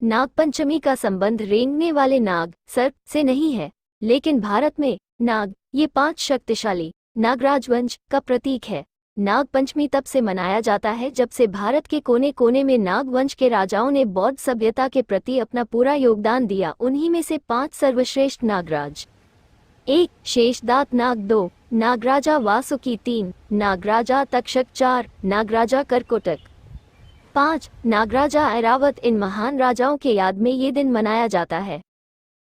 नागपंचमी का संबंध रेंगने वाले नाग सर्प से नहीं है, लेकिन भारत में नाग ये 5 शक्तिशाली नागराज वंश का प्रतीक है। नागपंचमी तब से मनाया जाता है जब से भारत के कोने कोने में नाग वंश के राजाओं ने बौद्ध सभ्यता के प्रति अपना पूरा योगदान दिया। उन्हीं में से 5 सर्वश्रेष्ठ नागराज: 1 शेषदात नाग, 2 नागराजा वासुकी, 3 नागराजा तक्षक, 4 नागराजा करकोटक, 5 नागराजा ऐरावत। इन महान राजाओं के याद में ये दिन मनाया जाता है।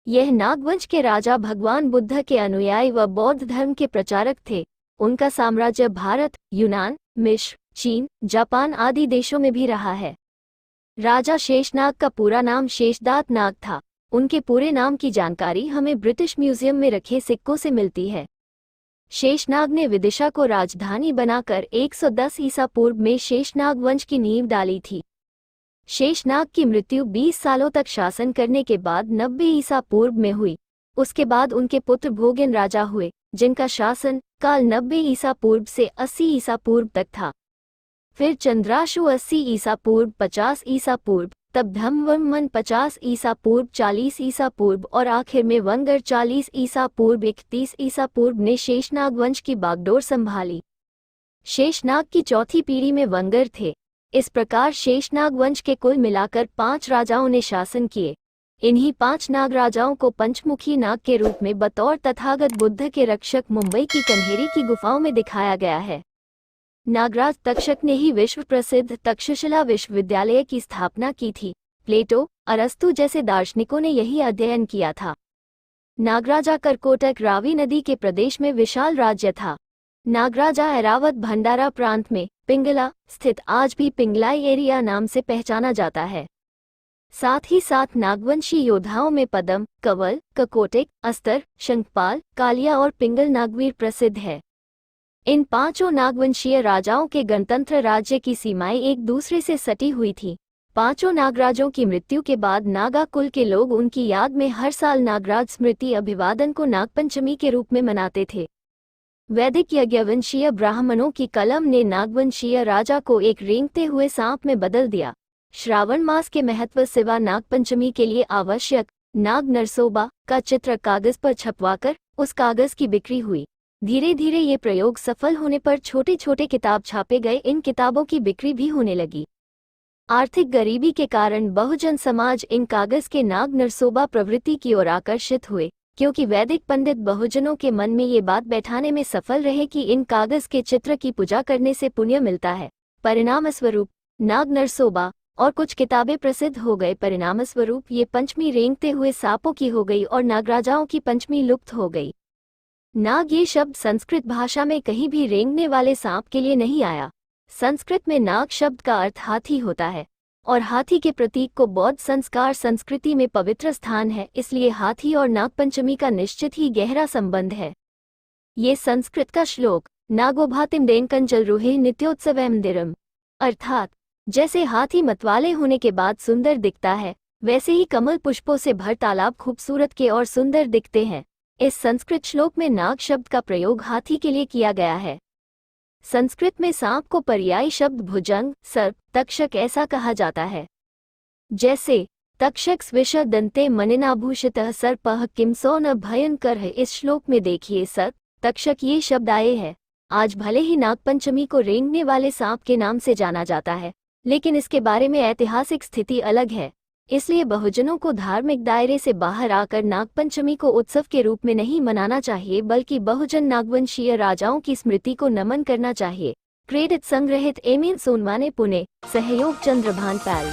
यह नागवंश के राजा भगवान बुद्ध के अनुयायी व बौद्ध धर्म के प्रचारक थे। उनका साम्राज्य भारत, यूनान, मिस्र, चीन, जापान आदि देशों में भी रहा है। राजा शेषनाग का पूरा नाम शेषदात नाग था। उनके पूरे नाम की जानकारी हमें ब्रिटिश म्यूजियम में रखे सिक्कों से मिलती है। शेषनाग ने विदिशा को राजधानी बनाकर 110 ईसा पूर्व में शेषनाग वंश की नींव डाली थी। शेषनाग की मृत्यु 20 सालों तक शासन करने के बाद 90 ईसा पूर्व में हुई। उसके बाद उनके पुत्र भोगिन राजा हुए, जिनका शासन काल 90 ईसा पूर्व से 80 ईसा पूर्व तक था। फिर चंद्राशु 80 ईसा पूर्व, 50 ईसा पूर्व, तब धम्मवंमन 50 ईसा पूर्व, 40 ईसा पूर्व और आखिर में वंगर 40 ईसा पूर्व, 31 ईसा पूर्व ने शेषनाग वंश की बागडोर संभाली। शेषनाग की चौथी पीढ़ी में वंगर थे। इस प्रकार शेषनाग वंश के कुल मिलाकर 5 राजाओं ने शासन किए। इन्हीं 5 नाग राजाओं को पंचमुखी नाग के रूप में बतौर तथागत बुद्ध के रक्षक मुंबई की कन्हेरी की गुफाओं में दिखाया गया है। नागराज तक्षक ने ही विश्व प्रसिद्ध तक्षशिला विश्वविद्यालय की स्थापना की थी। प्लेटो, अरस्तु जैसे दार्शनिकों ने यही अध्ययन किया था। नागराजा करकोटक रावी नदी के प्रदेश में विशाल राज्य था। नागराजा ऐरावत भंडारा प्रांत में पिंगला स्थित आज भी पिंगलाई एरिया नाम से पहचाना जाता है। साथ ही साथ नागवंशी योद्धाओं में पदम, कंवल, ककोटिक, अस्तर, शंखपाल, कालिया और पिंगल नागवीर प्रसिद्ध है। इन 5 नागवंशीय राजाओं के गणतंत्र राज्य की सीमाएं एक दूसरे से सटी हुई थी। 5 नागराजों की मृत्यु के बाद नागा कुल के लोग उनकी याद में हर साल नागराज स्मृति अभिवादन को नागपंचमी के रूप में मनाते थे। वैदिक यज्ञवंशीय ब्राह्मणों की कलम ने नागवंशीय राजा को एक रेंगते हुए सांप में बदल दिया। श्रावण मास के महत्व सिवा नागपंचमी के लिए आवश्यक नाग नरसोबा का चित्र कागज पर छपवाकर उस कागज की बिक्री हुई। धीरे धीरे ये प्रयोग सफल होने पर छोटे छोटे किताब छापे गए। इन किताबों की बिक्री भी होने लगी। आर्थिक गरीबी के कारण बहुजन समाज इन कागज के नाग नरसोबा प्रवृत्ति की ओर आकर्षित हुए, क्योंकि वैदिक पंडित बहुजनों के मन में ये बात बैठाने में सफल रहे कि इन कागज के चित्र की पूजा करने से पुण्य मिलता है। परिणामस्वरूप नाग नरसोबा और कुछ किताबें प्रसिद्ध हो गए। परिणामस्वरूप ये पंचमी रेंगते हुए सांपों की हो गई और नागराजाओं की पंचमी लुप्त हो गई। नाग ये शब्द संस्कृत भाषा में कहीं भी रेंगने वाले सांप के लिए नहीं आया। संस्कृत में नाग शब्द का अर्थ हाथी होता है और हाथी के प्रतीक को बौद्ध संस्कार संस्कृति में पवित्र स्थान है, इसलिए हाथी और नागपंचमी का निश्चित ही गहरा संबंध है। ये संस्कृत का श्लोक नागोभातिम देनकंजल रुहे नित्योत्सवमंदिरम, अर्थात जैसे हाथी मतवाले होने के बाद सुंदर दिखता है, वैसे ही कमल पुष्पों से भर तालाब खूबसूरत के और सुंदर दिखते हैं। इस संस्कृत श्लोक में नाग शब्द का प्रयोग हाथी के लिए किया गया है। संस्कृत में सांप को पर्यायी शब्द भुजंग, सर्प, तक्षक ऐसा कहा जाता है। जैसे तक्षक स्विश दंते मनिनाभूषितः सर्पः किमसो न भयंकर। इस श्लोक में देखिए सर्प, तक्षक ये शब्द आए हैं। आज भले ही नागपंचमी को रेंगने वाले सांप के नाम से जाना जाता है, लेकिन इसके बारे में ऐतिहासिक स्थिति अलग है। इसलिए बहुजनों को धार्मिक दायरे से बाहर आकर नागपंचमी को उत्सव के रूप में नहीं मनाना चाहिए, बल्कि बहुजन नागवंशीय राजाओं की स्मृति को नमन करना चाहिए। क्रेडिट संग्रहित एमिन सोनवाने, पुणे। सहयोग चंद्रभान पैल।